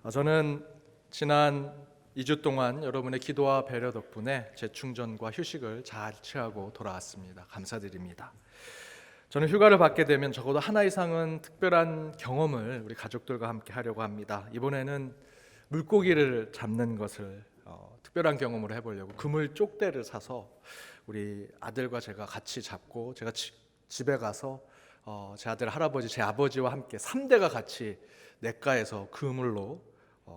저는 지난 2주 동안 여러분의 기도와 배려 덕분에 재충전과 휴식을 잘 취하고 돌아왔습니다. 감사드립니다. 저는 휴가를 받게 되면 적어도 하나 이상은 특별한 경험을 우리 가족들과 함께 하려고 합니다. 이번에는 물고기를 잡는 것을 특별한 경험으로 해보려고 그물 쪽대를 사서 우리 아들과 제가 같이 잡고, 제가 집에 가서 제 아들 할아버지, 제 아버지와 함께 3대가 같이 냇가에서 그물로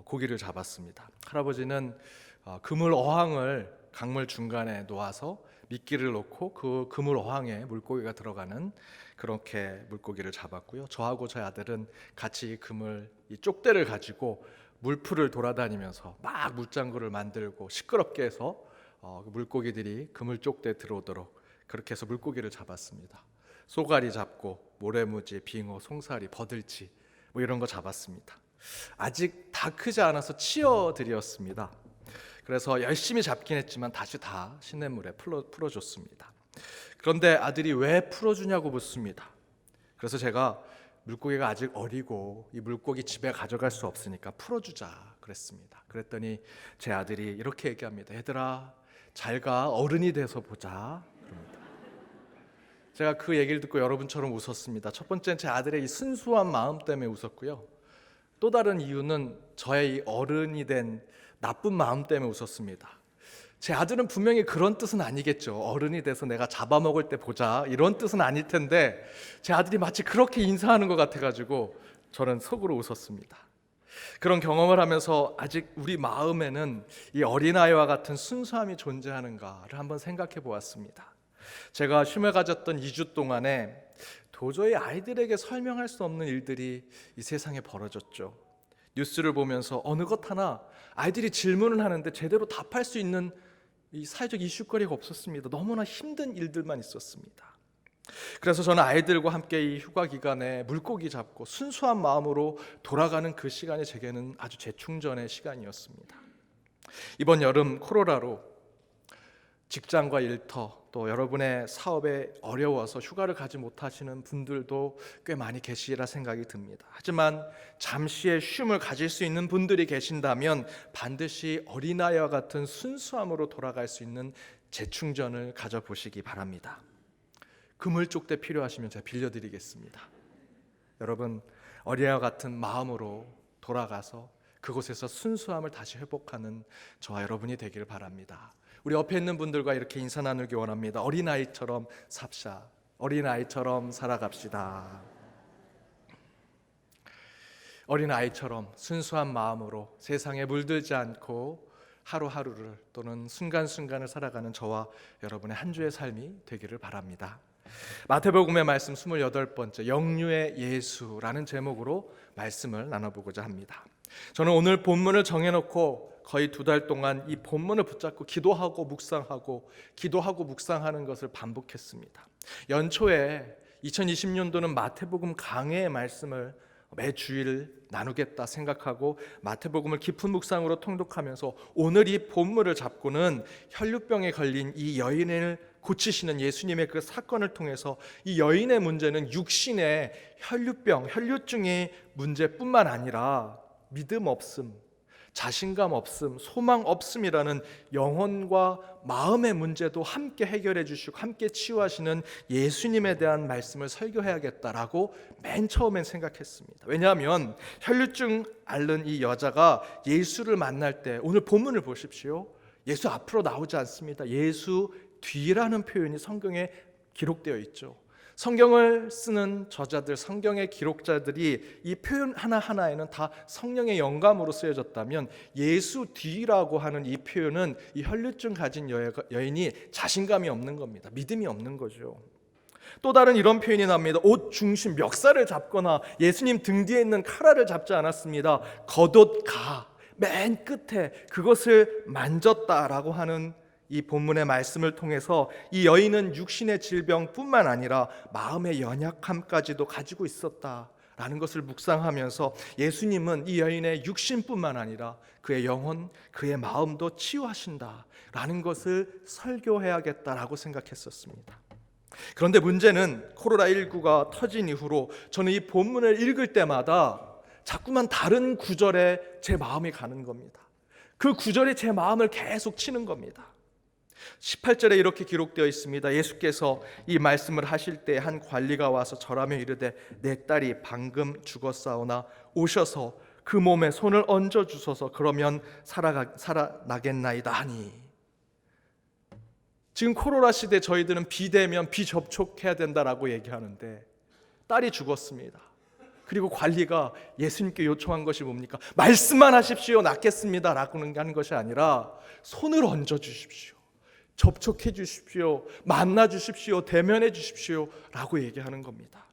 고기를 잡았습니다. 할아버지는 그물 어항을 강물 중간에 놓아서 미끼를 놓고 그 그물 어항에 물고기가 들어가는 그렇게 물고기를 잡았고요. 저하고 저희 아들은 같이 이 쪽대를 가지고 물풀을 돌아다니면서 막 물장구를 만들고 시끄럽게 해서 물고기들이 그물 쪽대에 들어오도록 그렇게 해서 물고기를 잡았습니다. 쏘가리 잡고 모래무지, 빙어, 송사리, 버들치 이런 거 잡았습니다. 아직 다 크지 않아서 치어들이었습니다. 그래서 열심히 잡긴 했지만 다시 다 시냇물에 풀어줬습니다. 그런데 아들이 왜 풀어주냐고 묻습니다. 그래서 제가 물고기가 아직 어리고 이 물고기 집에 가져갈 수 없으니까 풀어주자 그랬습니다. 그랬더니 제 아들이 이렇게 얘기합니다. 얘들아, 잘 가, 어른이 돼서 보자. 그럽니다. 제가 그 얘기를 듣고 여러분처럼 웃었습니다. 첫 번째는 제 아들의 이 순수한 마음 때문에 웃었고요. 또 다른 이유는 저의 이 어른이 된 나쁜 마음 때문에 웃었습니다. 제 아들은 분명히 그런 뜻은 아니겠죠. 어른이 돼서 내가 잡아먹을 때 보자, 이런 뜻은 아닐 텐데 제 아들이 마치 그렇게 인사하는 것 같아가지고 저는 속으로 웃었습니다. 그런 경험을 하면서 아직 우리 마음에는 이 어린아이와 같은 순수함이 존재하는가를 한번 생각해 보았습니다. 제가 쉼을 가졌던 2주 동안에 도저히 아이들에게 설명할 수 없는 일들이 이 세상에 벌어졌죠. 뉴스를 보면서 어느 것 하나 아이들이 질문을 하는데 제대로 답할 수 있는 이 사회적 이슈거리가 없었습니다. 너무나 힘든 일들만 있었습니다. 그래서 저는 아이들과 함께 이 휴가 기간에 물고기 잡고 순수한 마음으로 돌아가는 그 시간이 제게는 아주 재충전의 시간이었습니다. 이번 여름 코로나로 직장과 일터, 또 여러분의 사업에 어려워서 휴가를 가지 못하시는 분들도 꽤 많이 계시리라 생각이 듭니다. 하지만 잠시의 쉼을 가질 수 있는 분들이 계신다면 반드시 어린아이와 같은 순수함으로 돌아갈 수 있는 재충전을 가져보시기 바랍니다. 그물 쪽대 필요하시면 제가 빌려드리겠습니다. 여러분, 어린아이와 같은 마음으로 돌아가서 그곳에서 순수함을 다시 회복하는 저와 여러분이 되기를 바랍니다. 우리 옆에 있는 분들과 이렇게 인사 나누기 원합니다. 어린아이처럼 삽시다. 어린아이처럼 살아갑시다. 어린아이처럼 순수한 마음으로 세상에 물들지 않고 하루하루를 또는 순간순간을 살아가는 저와 여러분의 한 주의 삶이 되기를 바랍니다. 마태복음의 말씀 28번째 영유의 예수라는 제목으로 말씀을 나눠보고자 합니다. 저는 오늘 본문을 정해놓고 거의 2달 동안 이 본문을 붙잡고 기도하고 묵상하는 것을 반복했습니다. 연초에 2020년도는 마태복음 강해의 말씀을 매 주일 나누겠다 생각하고 마태복음을 깊은 묵상으로 통독하면서 오늘 이 본문을 잡고는 혈류병에 걸린 이 여인을 고치시는 예수님의 그 사건을 통해서 이 여인의 문제는 육신의 혈류증의 문제뿐만 아니라 믿음 없음, 자신감 없음, 소망 없음이라는 영혼과 마음의 문제도 함께 해결해 주시고 함께 치유하시는 예수님에 대한 말씀을 설교해야겠다라고 맨 처음엔 생각했습니다. 왜냐하면 혈류증 앓는 이 여자가 예수를 만날 때 오늘 본문을 보십시오. 예수 앞으로 나오지 않습니다. 예수 뒤라는 표현이 성경에 기록되어 있죠. 성경을 쓰는 저자들, 성경의 기록자들이 이 표현 하나하나에는 다 성령의 영감으로 쓰여졌다면 예수 뒤라고 하는 이 표현은 이 혈류증 가진 여인이 자신감이 없는 겁니다. 믿음이 없는 거죠. 또 다른 이런 표현이 나옵니다. 옷 중심 멱살을 잡거나 예수님 등 뒤에 있는 카라를 잡지 않았습니다. 겉옷 맨 끝에 그것을 만졌다라고 하는 이 본문의 말씀을 통해서 이 여인은 육신의 질병뿐만 아니라 마음의 연약함까지도 가지고 있었다라는 것을 묵상하면서 예수님은 이 여인의 육신뿐만 아니라 그의 영혼, 그의 마음도 치유하신다라는 것을 설교해야겠다라고 생각했었습니다. 그런데 문제는 코로나19가 터진 이후로 저는 이 본문을 읽을 때마다 자꾸만 다른 구절에 제 마음이 가는 겁니다. 그 구절이 제 마음을 계속 치는 겁니다. 18절에 이렇게 기록되어 있습니다. 예수께서 이 말씀을 하실 때 한 관리가 와서 절하며 이르되 내 딸이 방금 죽었사오나 오셔서 그 몸에 손을 얹어 주소서. 그러면 살아나겠나이다 하니. 지금 코로나 시대 저희들은 비대면 비접촉해야 된다라고 얘기하는데 딸이 죽었습니다. 그리고 관리가 예수님께 요청한 것이 뭡니까? 말씀만 하십시오, 낫겠습니다 라고 하는 것이 아니라 손을 얹어 주십시오, 접촉해 주십시오, 만나 주십시오, 대면해 주십시오 라고 얘기하는 겁니다.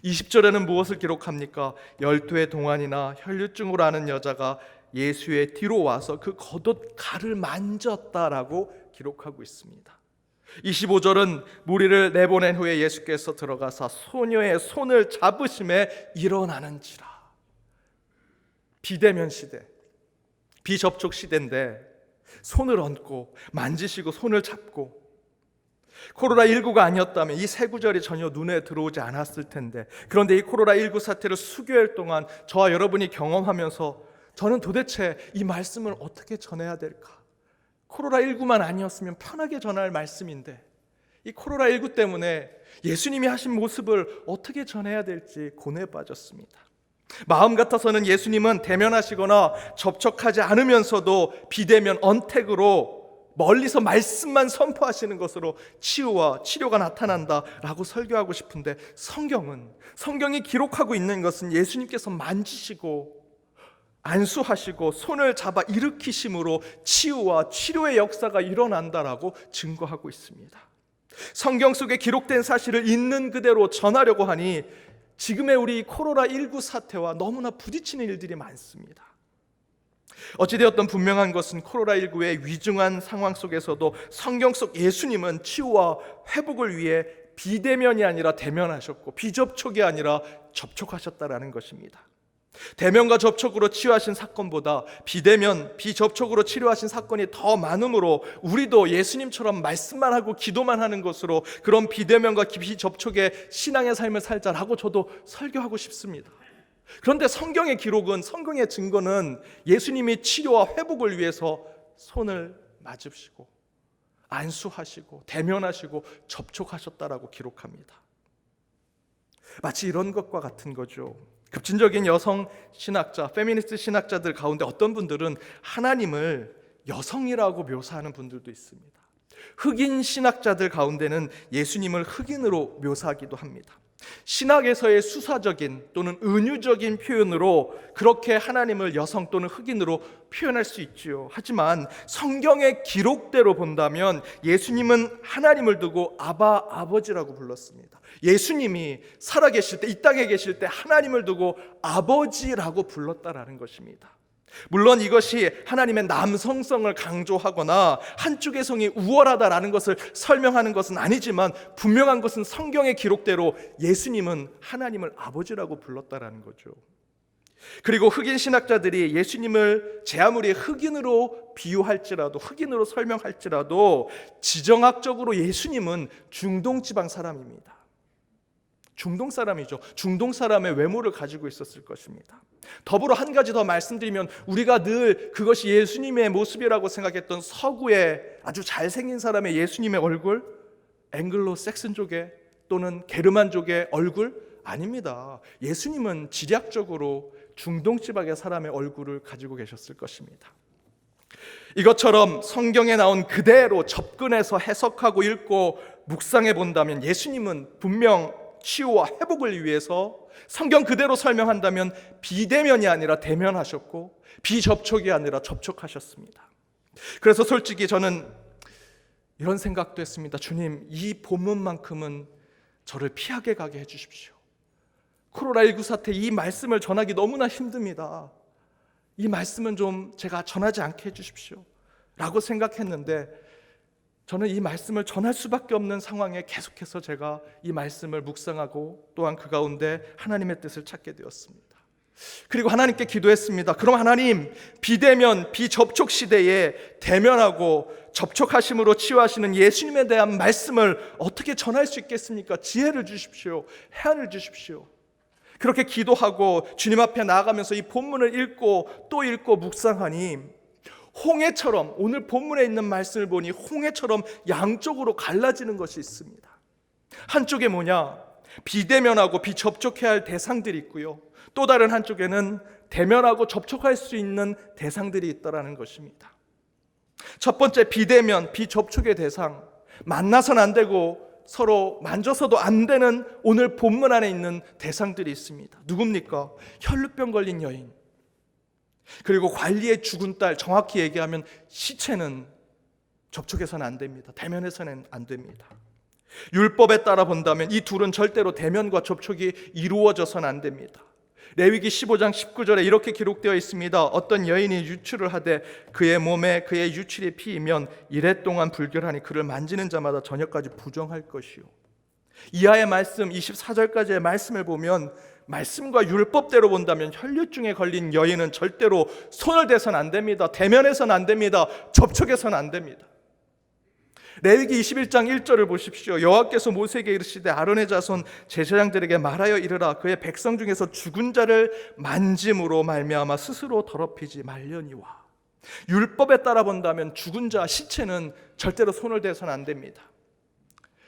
20절에는 무엇을 기록합니까? 12의 동안이나 혈류증으로 아는 여자가 예수의 뒤로 와서 그 겉옷 가를 만졌다라고 기록하고 있습니다. 25절은 무리를 내보낸 후에 예수께서 들어가사 소녀의 손을 잡으심에 일어나는지라. 비대면 시대, 비접촉 시대인데 손을 얹고 만지시고 손을 잡고, 코로나19가 아니었다면 이 세 구절이 전혀 눈에 들어오지 않았을 텐데, 그런데 이 코로나19 사태를 수개월 동안 저와 여러분이 경험하면서 저는 도대체 이 말씀을 어떻게 전해야 될까? 코로나19만 아니었으면 편하게 전할 말씀인데 이 코로나19 때문에 예수님이 하신 모습을 어떻게 전해야 될지 고뇌에 빠졌습니다. 마음 같아서는 예수님은 대면하시거나 접촉하지 않으면서도 비대면 언택으로 멀리서 말씀만 선포하시는 것으로 치유와 치료가 나타난다라고 설교하고 싶은데, 성경이 기록하고 있는 것은 예수님께서 만지시고 안수하시고 손을 잡아 일으키심으로 치유와 치료의 역사가 일어난다라고 증거하고 있습니다. 성경 속에 기록된 사실을 있는 그대로 전하려고 하니 지금의 우리 코로나19 사태와 너무나 부딪히는 일들이 많습니다. 어찌되었든 분명한 것은 코로나19의 위중한 상황 속에서도 성경 속 예수님은 치유와 회복을 위해 비대면이 아니라 대면하셨고 비접촉이 아니라 접촉하셨다라는 것입니다. 대면과 접촉으로 치유하신 사건보다 비대면, 비접촉으로 치료하신 사건이 더 많으므로 우리도 예수님처럼 말씀만 하고 기도만 하는 것으로 그런 비대면과 비접촉의 신앙의 삶을 살자라고 저도 설교하고 싶습니다. 그런데 성경의 기록은, 성경의 증거는 예수님이 치료와 회복을 위해서 손을 맞으시고 안수하시고 대면하시고 접촉하셨다라고 기록합니다. 마치 이런 것과 같은 거죠. 급진적인 여성 신학자, 페미니스트 신학자들 가운데 어떤 분들은 하나님을 여성이라고 묘사하는 분들도 있습니다. 흑인 신학자들 가운데는 예수님을 흑인으로 묘사하기도 합니다. 신학에서의 수사적인 또는 은유적인 표현으로 그렇게 하나님을 여성 또는 흑인으로 표현할 수 있지요. 하지만 성경의 기록대로 본다면 예수님은 하나님을 두고 아바, 아버지라고 불렀습니다. 예수님이 살아계실 때, 이 땅에 계실 때 하나님을 두고 아버지라고 불렀다라는 것입니다. 물론 이것이 하나님의 남성성을 강조하거나 한쪽의 성이 우월하다라는 것을 설명하는 것은 아니지만, 분명한 것은 성경의 기록대로 예수님은 하나님을 아버지라고 불렀다라는 거죠. 그리고 흑인 신학자들이 예수님을 제 아무리 흑인으로 비유할지라도, 흑인으로 설명할지라도 지정학적으로 예수님은 중동 지방 사람입니다. 중동 사람이죠. 중동 사람의 외모를 가지고 있었을 것입니다. 더불어 한 가지 더 말씀드리면, 우리가 늘 그것이 예수님의 모습이라고 생각했던 서구의 아주 잘생긴 사람의 예수님의 얼굴, 앵글로 색슨족의 또는 게르만족의 얼굴 아닙니다. 예수님은 지략적으로 중동 지방의 사람의 얼굴을 가지고 계셨을 것입니다. 이것처럼 성경에 나온 그대로 접근해서 해석하고 읽고 묵상해 본다면 예수님은 분명 치유와 회복을 위해서 성경 그대로 설명한다면 비대면이 아니라 대면하셨고 비접촉이 아니라 접촉하셨습니다. 그래서 솔직히 저는 이런 생각도 했습니다. 주님, 이 본문만큼은 저를 피하게 가게 해주십시오. 코로나19 사태 이 말씀을 전하기 너무나 힘듭니다. 이 말씀은 좀 제가 전하지 않게 해주십시오 라고 생각했는데, 저는 이 말씀을 전할 수밖에 없는 상황에 계속해서 제가 이 말씀을 묵상하고 또한 그 가운데 하나님의 뜻을 찾게 되었습니다. 그리고 하나님께 기도했습니다. 그럼 하나님, 비대면, 비접촉 시대에 대면하고 접촉하심으로 치유하시는 예수님에 대한 말씀을 어떻게 전할 수 있겠습니까? 지혜를 주십시오. 해안을 주십시오. 그렇게 기도하고 주님 앞에 나아가면서 이 본문을 읽고 또 읽고 묵상하니 홍해처럼, 오늘 본문에 있는 말씀을 보니 홍해처럼 양쪽으로 갈라지는 것이 있습니다. 한쪽에 뭐냐? 비대면하고 비접촉해야 할 대상들이 있고요, 또 다른 한쪽에는 대면하고 접촉할 수 있는 대상들이 있다라는 것입니다. 첫 번째, 비대면, 비접촉의 대상, 만나선 안 되고 서로 만져서도 안 되는 오늘 본문 안에 있는 대상들이 있습니다. 누굽니까? 혈루병 걸린 여인, 그리고 관리의 죽은 딸, 정확히 얘기하면 시체는 접촉해서는 안 됩니다. 대면해서는 안 됩니다. 율법에 따라 본다면 이 둘은 절대로 대면과 접촉이 이루어져서는 안 됩니다. 레위기 15장 19절에 이렇게 기록되어 있습니다. 어떤 여인이 유출을 하되 그의 몸에 그의 유출이 피이면 이래 동안 불결하니 그를 만지는 자마다 저녁까지 부정할 것이요. 이하의 말씀 24절까지의 말씀을 보면 말씀과 율법대로 본다면 혈류증에 걸린 여인은 절대로 손을 대서는 안 됩니다. 대면해서는 안 됩니다. 접촉해서는 안 됩니다. 레위기 21장 1절을 보십시오. 여호와께서 모세에게 이르시되 아론의 자손 제사장들에게 말하여 이르라. 그의 백성 중에서 죽은 자를 만짐으로 말미암아 스스로 더럽히지 말려니와. 율법에 따라 본다면 죽은 자, 시체는 절대로 손을 대서는 안 됩니다.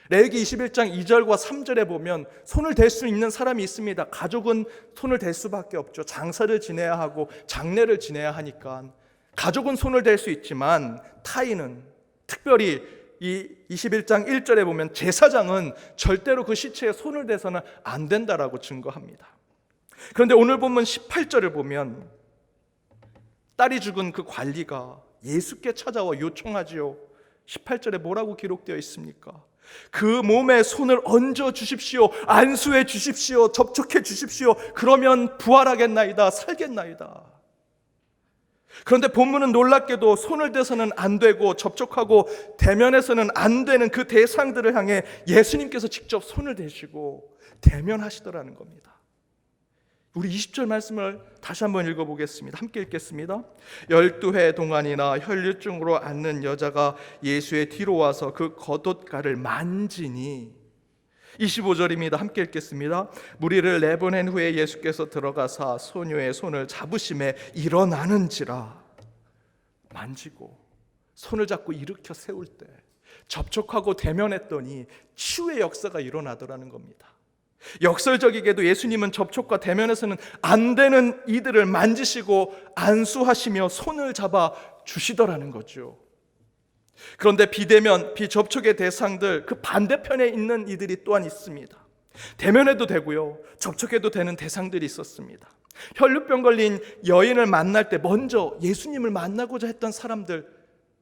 레위기 21장 2절과 3절에 보면 손을 댈 수 있는 사람이 있습니다. 가족은 손을 댈 수밖에 없죠. 장사를 지내야 하고 장례를 지내야 하니까 가족은 손을 댈 수 있지만 타인은, 특별히 이 21장 1절에 보면 제사장은 절대로 그 시체에 손을 대서는 안 된다라고 증거합니다. 그런데 오늘 본문 18절을 보면 딸이 죽은 그 관리가 예수께 찾아와 요청하지요. 18절에 뭐라고 기록되어 있습니까? 그 몸에 손을 얹어 주십시오. 안수해 주십시오. 접촉해 주십시오. 그러면 부활하겠나이다. 살겠나이다. 그런데 본문은 놀랍게도 손을 대서는 안 되고 접촉하고 대면해서는 안 되는 그 대상들을 향해 예수님께서 직접 손을 대시고 대면하시더라는 겁니다. 우리 20절 말씀을 다시 한번 읽어보겠습니다. 함께 읽겠습니다. 12해 동안이나 혈류증으로 앓는 여자가 예수의 뒤로 와서 그 겉옷가를 만지니, 25절입니다. 함께 읽겠습니다. 무리를 내보낸 후에 예수께서 들어가사 소녀의 손을 잡으심에 일어나는지라. 만지고 손을 잡고 일으켜 세울 때 접촉하고 대면했더니 치유의 역사가 일어나더라는 겁니다. 역설적이게도 예수님은 접촉과 대면에서는 안 되는 이들을 만지시고 안수하시며 손을 잡아 주시더라는 거죠. 그런데 비대면, 비접촉의 대상들, 그 반대편에 있는 이들이 또한 있습니다. 대면해도 되고요, 접촉해도 되는 대상들이 있었습니다. 혈루병 걸린 여인을 만날 때 먼저 예수님을 만나고자 했던 사람들,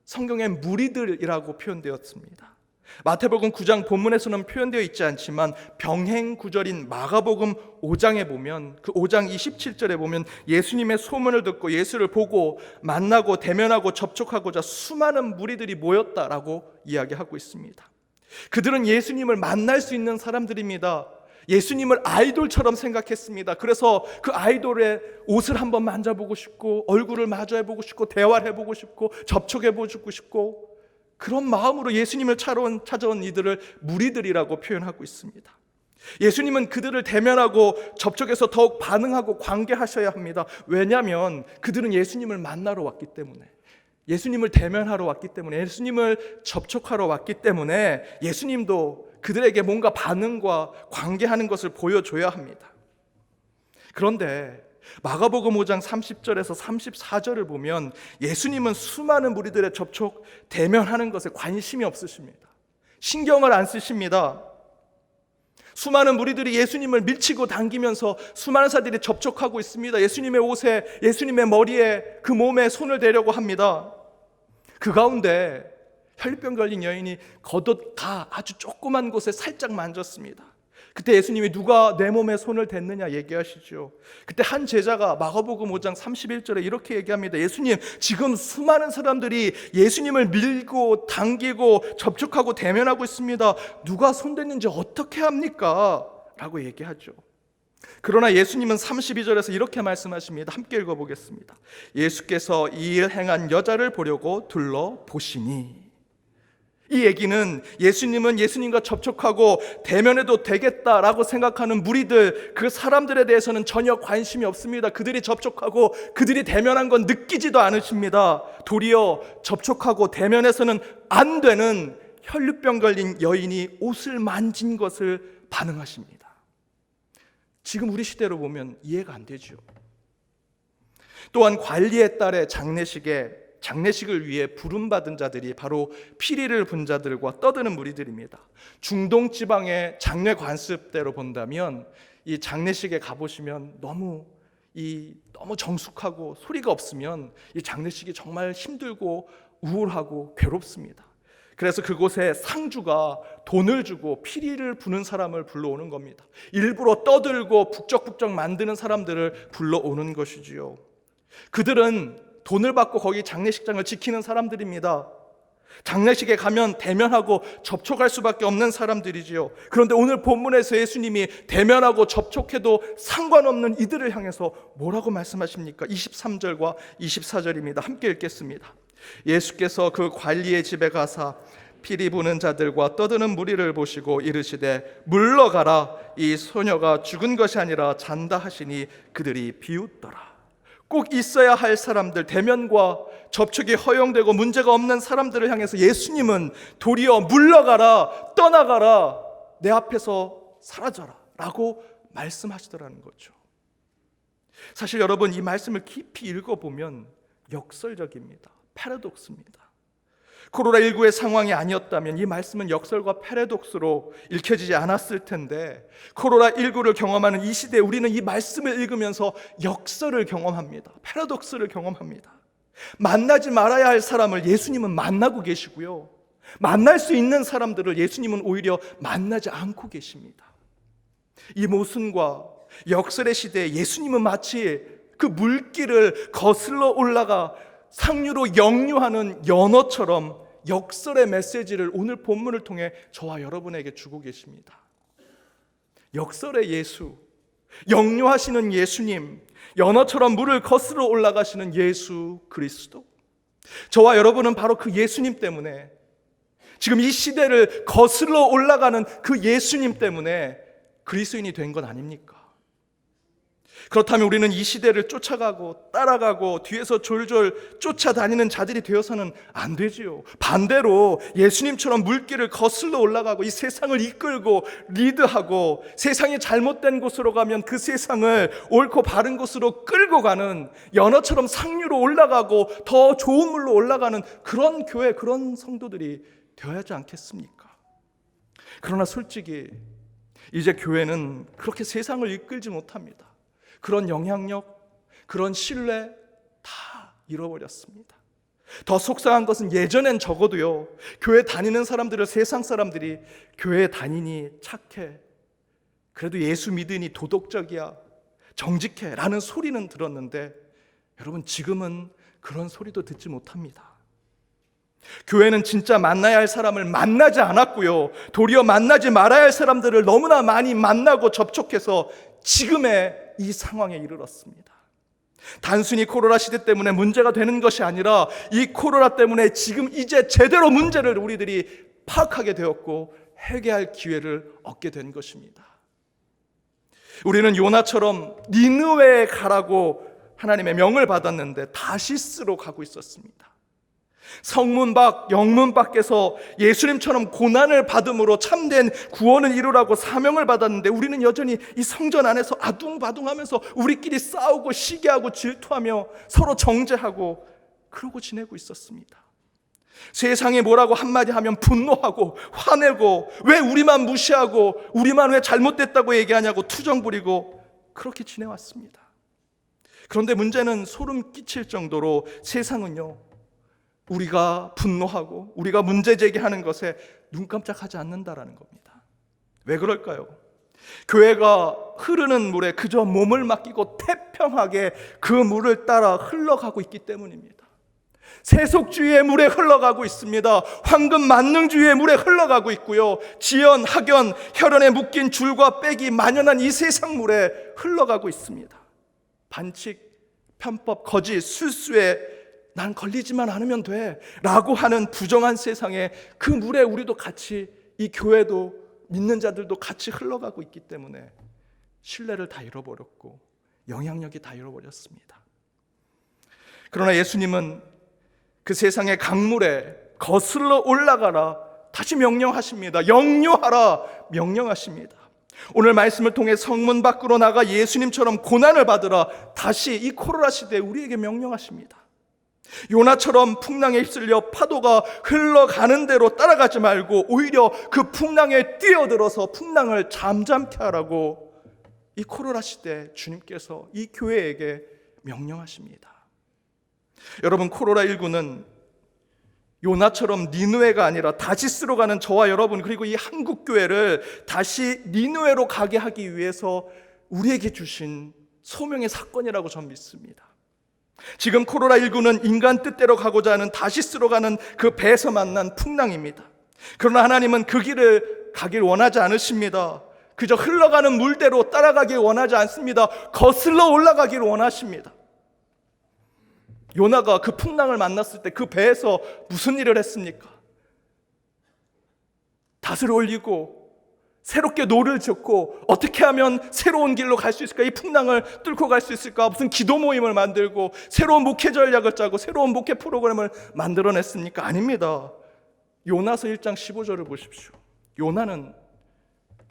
성경엔 무리들이라고 표현되었습니다. 마태복음 9장 본문에서는 표현되어 있지 않지만 병행 구절인 마가복음 5장에 보면, 그 5장 27절에 보면 예수님의 소문을 듣고 예수를 보고 만나고 대면하고 접촉하고자 수많은 무리들이 모였다라고 이야기하고 있습니다. 그들은 예수님을 만날 수 있는 사람들입니다. 예수님을 아이돌처럼 생각했습니다. 그래서 그 아이돌의 옷을 한번 만져보고 싶고, 얼굴을 마주해보고 싶고, 대화를 해보고 싶고, 접촉해보고 싶고, 그런 마음으로 예수님을 찾아온 이들을 무리들이라고 표현하고 있습니다. 예수님은 그들을 대면하고 접촉해서 더욱 반응하고 관계하셔야 합니다. 왜냐하면 그들은 예수님을 만나러 왔기 때문에, 예수님을 대면하러 왔기 때문에, 예수님을 접촉하러 왔기 때문에 예수님도 그들에게 뭔가 반응과 관계하는 것을 보여줘야 합니다. 그런데 마가복음 5장 30절에서 34절을 보면 예수님은 수많은 무리들의 접촉, 대면하는 것에 관심이 없으십니다. 신경을 안 쓰십니다. 수많은 무리들이 예수님을 밀치고 당기면서 수많은 사람들이 접촉하고 있습니다. 예수님의 옷에, 예수님의 머리에, 그 몸에 손을 대려고 합니다. 그 가운데 혈병 걸린 여인이 겉옷 아주 조그만 곳에 살짝 만졌습니다. 그때 예수님이 누가 내 몸에 손을 댔느냐 얘기하시죠. 그때 한 제자가 마가복음 5장 31절에 이렇게 얘기합니다. 예수님, 지금 수많은 사람들이 예수님을 밀고 당기고 접촉하고 대면하고 있습니다. 누가 손댔는지 어떻게 합니까? 라고 얘기하죠. 그러나 예수님은 32절에서 이렇게 말씀하십니다. 함께 읽어보겠습니다. 예수께서 이 일 행한 여자를 보려고 둘러보시니, 이 얘기는 예수님은 예수님과 접촉하고 대면해도 되겠다라고 생각하는 무리들, 그 사람들에 대해서는 전혀 관심이 없습니다. 그들이 접촉하고 그들이 대면한 건 느끼지도 않으십니다. 도리어 접촉하고 대면해서는 안 되는 혈루병 걸린 여인이 옷을 만진 것을 반응하십니다. 지금 우리 시대로 보면 이해가 안 되죠. 또한 관리의 딸의 장례식을 위해 부름받은 자들이 바로 피리를 분 자들과 떠드는 무리들입니다. 중동 지방의 장례 관습대로 본다면 이 장례식에 가보시면 너무 정숙하고 소리가 없으면 이 장례식이 정말 힘들고 우울하고 괴롭습니다. 그래서 그곳에 상주가 돈을 주고 피리를 부는 사람을 불러오는 겁니다. 일부러 떠들고 북적북적 만드는 사람들을 불러오는 것이지요. 그들은 돈을 받고 거기 장례식장을 지키는 사람들입니다. 장례식에 가면 대면하고 접촉할 수밖에 없는 사람들이지요. 그런데 오늘 본문에서 예수님이 대면하고 접촉해도 상관없는 이들을 향해서 뭐라고 말씀하십니까? 23절과 24절입니다. 함께 읽겠습니다. 예수께서 그 관리의 집에 가사 피리 부는 자들과 떠드는 무리를 보시고 이르시되 물러가라, 이 소녀가 죽은 것이 아니라 잔다 하시니 그들이 비웃더라. 꼭 있어야 할 사람들, 대면과 접촉이 허용되고 문제가 없는 사람들을 향해서 예수님은 도리어 물러가라, 떠나가라, 내 앞에서 사라져라 라고 말씀하시더라는 거죠. 사실 여러분, 이 말씀을 깊이 읽어보면 역설적입니다. 패러독스입니다. 코로나19의 상황이 아니었다면 이 말씀은 역설과 패러독스로 읽혀지지 않았을 텐데, 코로나19를 경험하는 이 시대에 우리는 이 말씀을 읽으면서 역설을 경험합니다. 패러독스를 경험합니다. 만나지 말아야 할 사람을 예수님은 만나고 계시고요, 만날 수 있는 사람들을 예수님은 오히려 만나지 않고 계십니다. 이 모순과 역설의 시대에 예수님은 마치 그 물길을 거슬러 올라가 상류로 역류하는 연어처럼 역설의 메시지를 오늘 본문을 통해 저와 여러분에게 주고 계십니다. 역설의 예수, 역류하시는 예수님, 연어처럼 물을 거슬러 올라가시는 예수 그리스도. 저와 여러분은 바로 그 예수님 때문에, 지금 이 시대를 거슬러 올라가는 그 예수님 때문에 그리스도인이 된 건 아닙니까? 그렇다면 우리는 이 시대를 쫓아가고 따라가고 뒤에서 졸졸 쫓아다니는 자들이 되어서는 안 되지요. 반대로 예수님처럼 물길을 거슬러 올라가고 이 세상을 이끌고 리드하고, 세상이 잘못된 곳으로 가면 그 세상을 옳고 바른 곳으로 끌고 가는, 연어처럼 상류로 올라가고 더 좋은 물로 올라가는 그런 교회, 그런 성도들이 되어야 하지 않겠습니까? 그러나 솔직히 이제 교회는 그렇게 세상을 이끌지 못합니다. 그런 영향력, 그런 신뢰 다 잃어버렸습니다. 더 속상한 것은 예전엔 적어도요, 교회 다니는 사람들을 세상 사람들이 교회 다니니 착해, 그래도 예수 믿으니 도덕적이야, 정직해 라는 소리는 들었는데, 여러분 지금은 그런 소리도 듣지 못합니다. 교회는 진짜 만나야 할 사람을 만나지 않았고요, 도리어 만나지 말아야 할 사람들을 너무나 많이 만나고 접촉해서 지금의 이 상황에 이르렀습니다. 단순히 코로나 시대 때문에 문제가 되는 것이 아니라 이 코로나 때문에 지금 이제 제대로 문제를 우리들이 파악하게 되었고 회개할 기회를 얻게 된 것입니다. 우리는 요나처럼 니느웨에 가라고 하나님의 명을 받았는데 다시스로 가고 있었습니다. 성문 밖, 영문 밖에서 예수님처럼 고난을 받음으로 참된 구원을 이루라고 사명을 받았는데, 우리는 여전히 이 성전 안에서 아둥바둥하면서 우리끼리 싸우고 시기하고 질투하며 서로 정죄하고 그러고 지내고 있었습니다. 세상이 뭐라고 한마디 하면 분노하고 화내고, 왜 우리만 무시하고 우리만 왜 잘못됐다고 얘기하냐고 투정 부리고 그렇게 지내왔습니다. 그런데 문제는 소름 끼칠 정도로 세상은요, 우리가 분노하고 우리가 문제 제기하는 것에 눈 깜짝하지 않는다라는 겁니다. 왜 그럴까요? 교회가 흐르는 물에 그저 몸을 맡기고 태평하게 그 물을 따라 흘러가고 있기 때문입니다. 세속주의의 물에 흘러가고 있습니다. 황금 만능주의의 물에 흘러가고 있고요, 지연, 학연, 혈연에 묶인 줄과 빽이 만연한 이 세상 물에 흘러가고 있습니다. 반칙, 편법, 거짓, 술수에 난 걸리지만 않으면 돼 라고 하는 부정한 세상에 그 물에 우리도 같이, 이 교회도 믿는 자들도 같이 흘러가고 있기 때문에 신뢰를 다 잃어버렸고 영향력이 다 잃어버렸습니다. 그러나 예수님은 그 세상의 강물에 거슬러 올라가라 다시 명령하십니다. 역류하라 명령하십니다. 오늘 말씀을 통해 성문 밖으로 나가 예수님처럼 고난을 받으라 다시 이 코로나 시대에 우리에게 명령하십니다. 요나처럼 풍랑에 휩쓸려 파도가 흘러가는 대로 따라가지 말고 오히려 그 풍랑에 뛰어들어서 풍랑을 잠잠케 하라고 이 코로나 시대에 주님께서 이 교회에게 명령하십니다. 여러분, 코로나19는 요나처럼 니느웨가 아니라 다시스로 가는 저와 여러분, 그리고 이 한국교회를 다시 니느웨로 가게 하기 위해서 우리에게 주신 소명의 사건이라고 저는 믿습니다. 지금 코로나19는 인간 뜻대로 가고자 하는 다시스로 가는 그 배에서 만난 풍랑입니다. 그러나 하나님은 그 길을 가길 원하지 않으십니다. 그저 흘러가는 물대로 따라가길 원하지 않습니다. 거슬러 올라가길 원하십니다. 요나가 그 풍랑을 만났을 때 그 배에서 무슨 일을 했습니까? 닷을 올리고 새롭게 노를 젓고 어떻게 하면 새로운 길로 갈 수 있을까? 이 풍랑을 뚫고 갈 수 있을까? 무슨 기도 모임을 만들고 새로운 목회 전략을 짜고 새로운 목회 프로그램을 만들어냈습니까? 아닙니다. 요나서 1장 15절을 보십시오. 요나는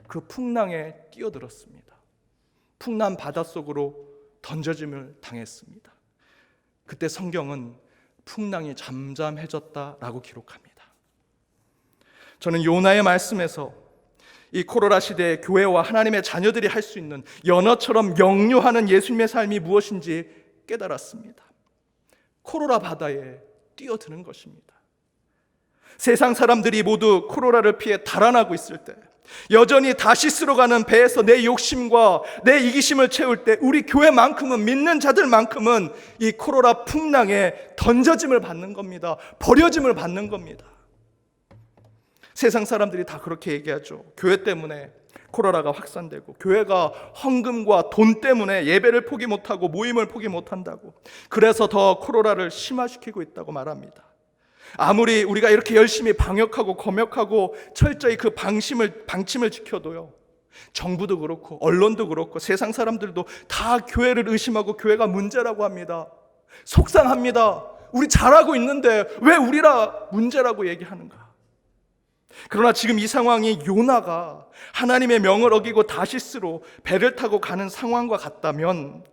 그 풍랑에 뛰어들었습니다. 풍랑 바닷속으로 던져짐을 당했습니다. 그때 성경은 풍랑이 잠잠해졌다라고 기록합니다. 저는 요나의 말씀에서 이 코로나 시대의 교회와 하나님의 자녀들이 할 수 있는 연어처럼 역류하는 예수님의 삶이 무엇인지 깨달았습니다. 코로나 바다에 뛰어드는 것입니다. 세상 사람들이 모두 코로나를 피해 달아나고 있을 때, 여전히 다시스로 가는 배에서 내 욕심과 내 이기심을 채울 때 우리 교회만큼은, 믿는 자들만큼은 이 코로나 풍랑에 던져짐을 받는 겁니다. 버려짐을 받는 겁니다. 세상 사람들이 다 그렇게 얘기하죠. 교회 때문에 코로나가 확산되고 교회가 헌금과 돈 때문에 예배를 포기 못하고 모임을 포기 못한다고, 그래서 더 코로나를 심화시키고 있다고 말합니다. 아무리 우리가 이렇게 열심히 방역하고 검역하고 철저히 그 방침을 지켜도요, 정부도 그렇고 언론도 그렇고 세상 사람들도 다 교회를 의심하고 교회가 문제라고 합니다. 속상합니다. 우리 잘하고 있는데 왜 우리라 문제라고 얘기하는가? 그러나 지금 이 상황이 요나가 하나님의 명을 어기고 다시스로 배를 타고 가는 상황과 같다면,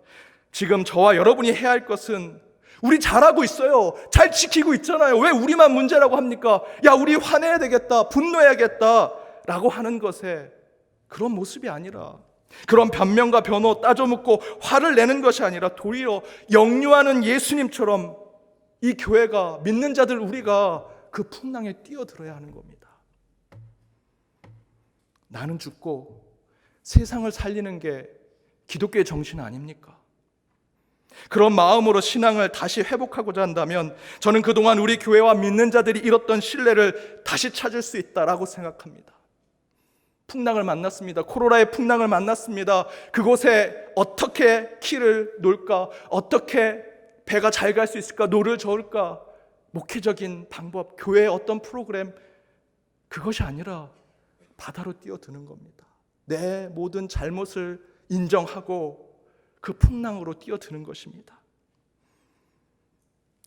지금 저와 여러분이 해야 할 것은, 우리 잘하고 있어요. 잘 지키고 있잖아요. 왜 우리만 문제라고 합니까? 야, 우리 화내야 되겠다. 분노해야겠다. 라고 하는 것에 그런 모습이 아니라, 그런 변명과 변호 따져묻고 화를 내는 것이 아니라 도리어 역류하는 예수님처럼 이 교회가, 믿는 자들 우리가 그 풍랑에 뛰어들어야 하는 겁니다. 나는 죽고 세상을 살리는 게 기독교의 정신 아닙니까? 그런 마음으로 신앙을 다시 회복하고자 한다면 저는 그동안 우리 교회와 믿는 자들이 잃었던 신뢰를 다시 찾을 수 있다라고 생각합니다. 풍랑을 만났습니다. 코로나의 풍랑을 만났습니다. 그곳에 어떻게 키를 놓을까? 어떻게 배가 잘 갈 수 있을까? 노를 저을까? 목회적인 방법, 교회의 어떤 프로그램, 그것이 아니라 바다로 뛰어드는 겁니다. 내 모든 잘못을 인정하고 그 풍랑으로 뛰어드는 것입니다.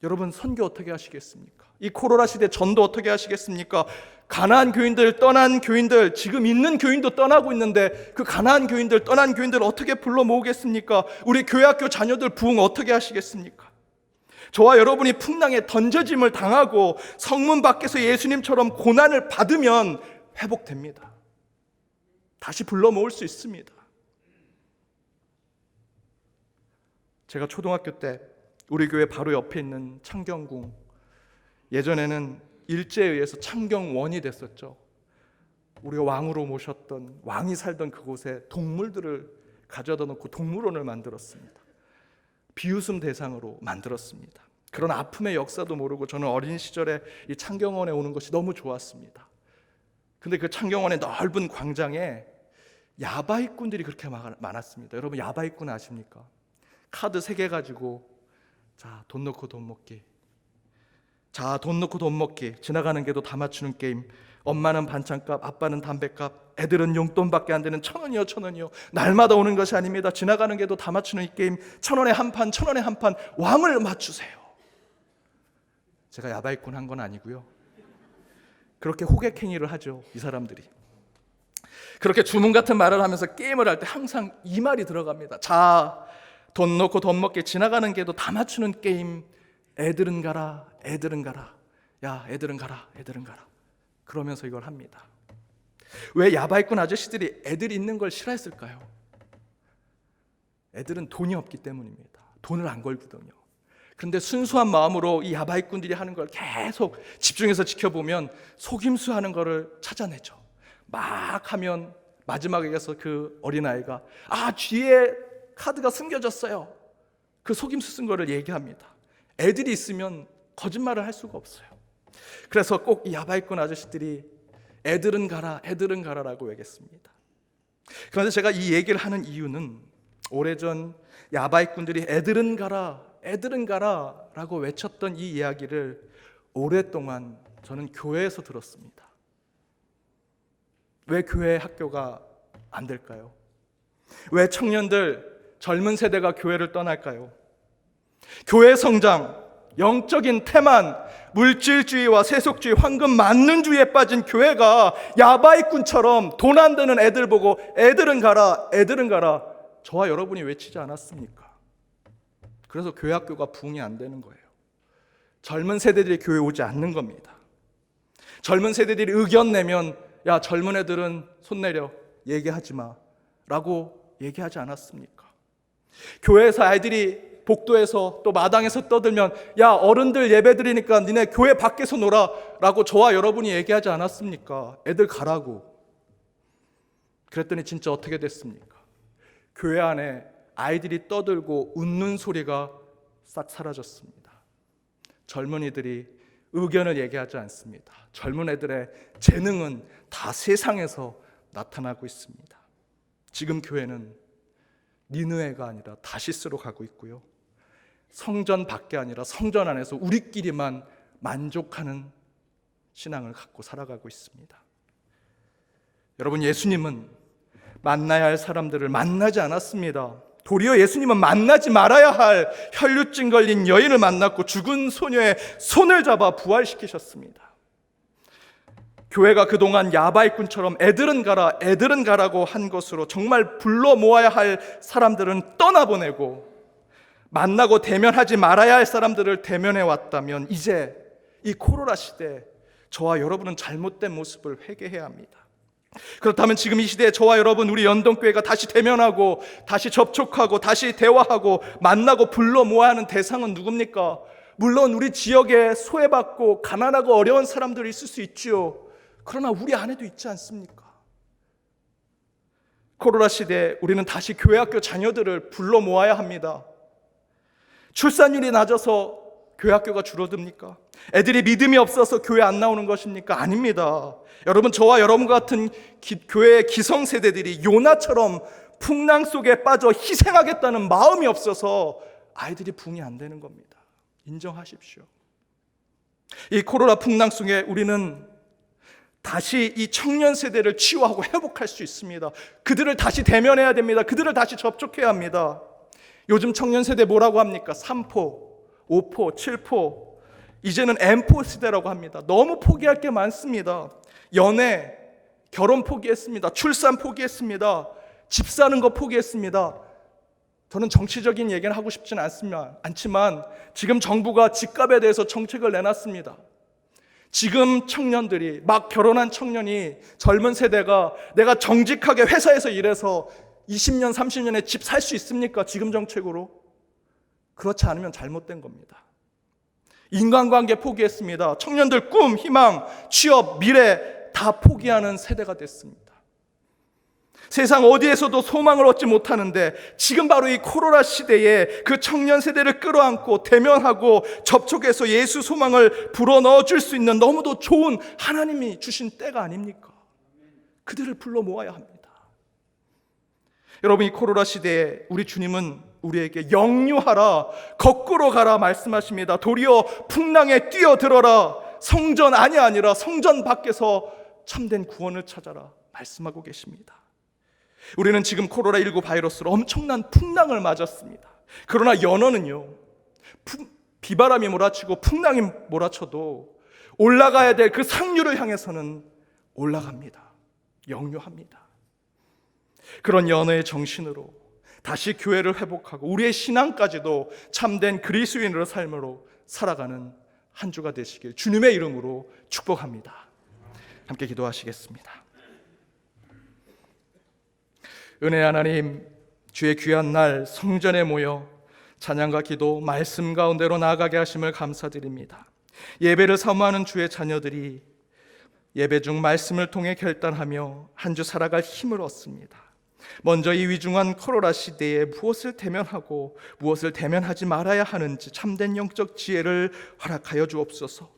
여러분, 선교 어떻게 하시겠습니까? 이 코로나 시대 전도 어떻게 하시겠습니까? 가나안 교인들, 떠난 교인들, 지금 있는 교인도 떠나고 있는데 그 가나안 교인들, 떠난 교인들 어떻게 불러 모으겠습니까? 우리 교회학교 자녀들 부흥 어떻게 하시겠습니까? 저와 여러분이 풍랑에 던져짐을 당하고 성문 밖에서 예수님처럼 고난을 받으면 회복됩니다. 다시 불러 모을 수 있습니다. 제가 초등학교 때 우리 교회 바로 옆에 있는 창경궁, 예전에는 일제에 의해서 창경원이 됐었죠. 우리가 왕으로 모셨던, 왕이 살던 그곳에 동물들을 가져다 놓고 동물원을 만들었습니다. 비웃음 대상으로 만들었습니다. 그런 아픔의 역사도 모르고 저는 어린 시절에 이 창경원에 오는 것이 너무 좋았습니다. 근데 그 창경원의 넓은 광장에 야바이꾼들이 그렇게 많았습니다. 여러분, 야바이꾼 아십니까? 카드 3개 가지고 자, 돈 넣고 돈 먹기, 자, 돈 넣고 돈 먹기, 지나가는 게도 다 맞추는 게임, 엄마는 반찬값, 아빠는 담배값, 애들은 용돈밖에 안 되는 1,000원이요 1,000원이요. 날마다 오는 것이 아닙니다. 지나가는 게도 다 맞추는 이 게임, 1,000원에 한 판, 1,000원에 한 판, 왕을 맞추세요. 제가 야바이꾼 한 건 아니고요. 그렇게 호객행위를 하죠, 이 사람들이. 그렇게 주문 같은 말을 하면서 게임을 할 때 항상 이 말이 들어갑니다. 자, 돈 넣고 돈 먹기, 지나가는 게도 다 맞추는 게임, 애들은 가라, 애들은 가라. 야, 애들은 가라, 애들은 가라. 그러면서 이걸 합니다. 왜 야바이꾼 아저씨들이 애들이 있는 걸 싫어했을까요? 애들은 돈이 없기 때문입니다. 돈을 안 걸거든요. 그런데 순수한 마음으로 이 야바이꾼들이 하는 걸 계속 집중해서 지켜보면 속임수하는 거를 찾아내죠. 막 하면 마지막에 가서 그 어린아이가 뒤에 카드가 숨겨졌어요. 그 속임수 쓴 거를 얘기합니다. 애들이 있으면 거짓말을 할 수가 없어요. 그래서 꼭 이 야바이꾼 아저씨들이 애들은 가라, 애들은 가라라고 얘기했습니다. 그런데 제가 이 얘기를 하는 이유는 오래전 야바이꾼들이 애들은 가라, 애들은 가라 라고 외쳤던 이 이야기를 오랫동안 저는 교회에서 들었습니다. 왜 교회 학교가 안 될까요? 왜 청년들, 젊은 세대가 교회를 떠날까요? 교회 성장, 영적인 태만, 물질주의와 세속주의, 황금 만능주의에 빠진 교회가 야바이꾼처럼 돈 안 되는 애들 보고 애들은 가라, 애들은 가라, 저와 여러분이 외치지 않았습니까? 그래서 교회 학교가 부흥이 안 되는 거예요. 젊은 세대들이 교회 오지 않는 겁니다. 젊은 세대들이 의견 내면 야, 젊은 애들은 손 내려, 얘기하지 마 라고 얘기하지 않았습니까? 교회에서 아이들이 복도에서 또 마당에서 떠들면 야, 어른들 예배 드리니까 니네 교회 밖에서 놀아 라고 저와 여러분이 얘기하지 않았습니까? 애들 가라고. 그랬더니 진짜 어떻게 됐습니까? 교회 안에 아이들이 떠들고 웃는 소리가 싹 사라졌습니다. 젊은이들이 의견을 얘기하지 않습니다. 젊은 애들의 재능은 다 세상에서 나타나고 있습니다. 지금 교회는 니느웨가 아니라 다시스로 가고 있고요. 성전 밖이 아니라 성전 안에서 우리끼리만 만족하는 신앙을 갖고 살아가고 있습니다. 여러분, 예수님은 만나야 할 사람들을 만나지 않았습니다. 도리어 예수님은 만나지 말아야 할 혈루증 걸린 여인을 만났고 죽은 소녀의 손을 잡아 부활시키셨습니다. 교회가 그동안 야바이꾼처럼 애들은 가라, 애들은 가라고 한 것으로 정말 불러 모아야 할 사람들은 떠나보내고 만나고 대면하지 말아야 할 사람들을 대면해 왔다면 이제 이 코로나 시대에 저와 여러분은 잘못된 모습을 회개해야 합니다. 그렇다면 지금 이 시대에 저와 여러분, 우리 연동교회가 다시 대면하고 다시 접촉하고 다시 대화하고 만나고 불러 모아야 하는 대상은 누굽니까? 물론 우리 지역에 소외받고 가난하고 어려운 사람들이 있을 수 있지요. 그러나 우리 안에도 있지 않습니까? 코로나 시대에 우리는 다시 교회학교 자녀들을 불러 모아야 합니다. 출산율이 낮아서 교회학교가 줄어듭니까? 애들이 믿음이 없어서 교회 안 나오는 것입니까? 아닙니다. 여러분, 저와 여러분 같은 교회의 기성세대들이 요나처럼 풍랑 속에 빠져 희생하겠다는 마음이 없어서 아이들이 부흥이 안 되는 겁니다. 인정하십시오. 이 코로나 풍랑 속에 우리는 다시 이 청년 세대를 치유하고 회복할 수 있습니다. 그들을 다시 대면해야 됩니다. 그들을 다시 접촉해야 합니다. 요즘 청년 세대 뭐라고 합니까? 3포, 5포, 7포, 이제는 M포 시대라고 합니다. 너무 포기할 게 많습니다. 연애, 결혼 포기했습니다. 출산 포기했습니다. 집 사는 거 포기했습니다. 저는 정치적인 얘기는 하고 싶지는 않지만 지금 정부가 집값에 대해서 정책을 내놨습니다. 지금 청년들이, 막 결혼한 청년이, 젊은 세대가 내가 정직하게 회사에서 일해서 20년, 30년에 집 살 수 있습니까? 지금 정책으로? 그렇지 않으면 잘못된 겁니다. 인간관계 포기했습니다. 청년들 꿈, 희망, 취업, 미래 다 포기하는 세대가 됐습니다. 세상 어디에서도 소망을 얻지 못하는데 지금 바로 이 코로나 시대에 그 청년 세대를 끌어안고 대면하고 접촉해서 예수 소망을 불어넣어 줄 수 있는 너무도 좋은 하나님이 주신 때가 아닙니까? 그들을 불러 모아야 합니다. 여러분, 이 코로나 시대에 우리 주님은 우리에게 역류하라, 거꾸로 가라 말씀하십니다. 도리어 풍랑에 뛰어들어라, 성전 안이 아니라 성전 밖에서 참된 구원을 찾아라 말씀하고 계십니다. 우리는 지금 코로나19 바이러스로 엄청난 풍랑을 맞았습니다. 그러나 연어는요, 비바람이 몰아치고 풍랑이 몰아쳐도 올라가야 될 그 상류를 향해서는 올라갑니다. 역류합니다. 그런 연어의 정신으로 다시 교회를 회복하고 우리의 신앙까지도 참된 그리스도인으로 삶으로 살아가는 한 주가 되시길 주님의 이름으로 축복합니다. 함께 기도하시겠습니다. 은혜 하나님, 주의 귀한 날 성전에 모여 찬양과 기도, 말씀 가운데로 나아가게 하심을 감사드립니다. 예배를 사모하는 주의 자녀들이 예배 중 말씀을 통해 결단하며 한 주 살아갈 힘을 얻습니다. 먼저 이 위중한 코로나 시대에 무엇을 대면하고 무엇을 대면하지 말아야 하는지 참된 영적 지혜를 허락하여 주옵소서.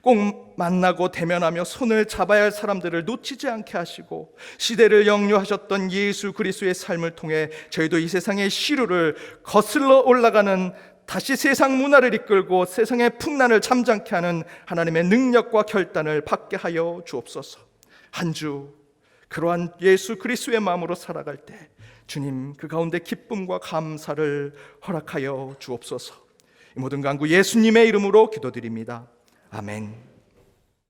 꼭 만나고 대면하며 손을 잡아야 할 사람들을 놓치지 않게 하시고 시대를 역류하셨던 예수 그리스도의 삶을 통해 저희도 이 세상의 시루를 거슬러 올라가는, 다시 세상 문화를 이끌고 세상의 풍란을 잠잠케 하는 하나님의 능력과 결단을 받게 하여 주옵소서. 한 주 그러한 예수 그리스도의 마음으로 살아갈 때 주님 그 가운데 기쁨과 감사를 허락하여 주옵소서. 이 모든 간구 예수님의 이름으로 기도드립니다. 아멘.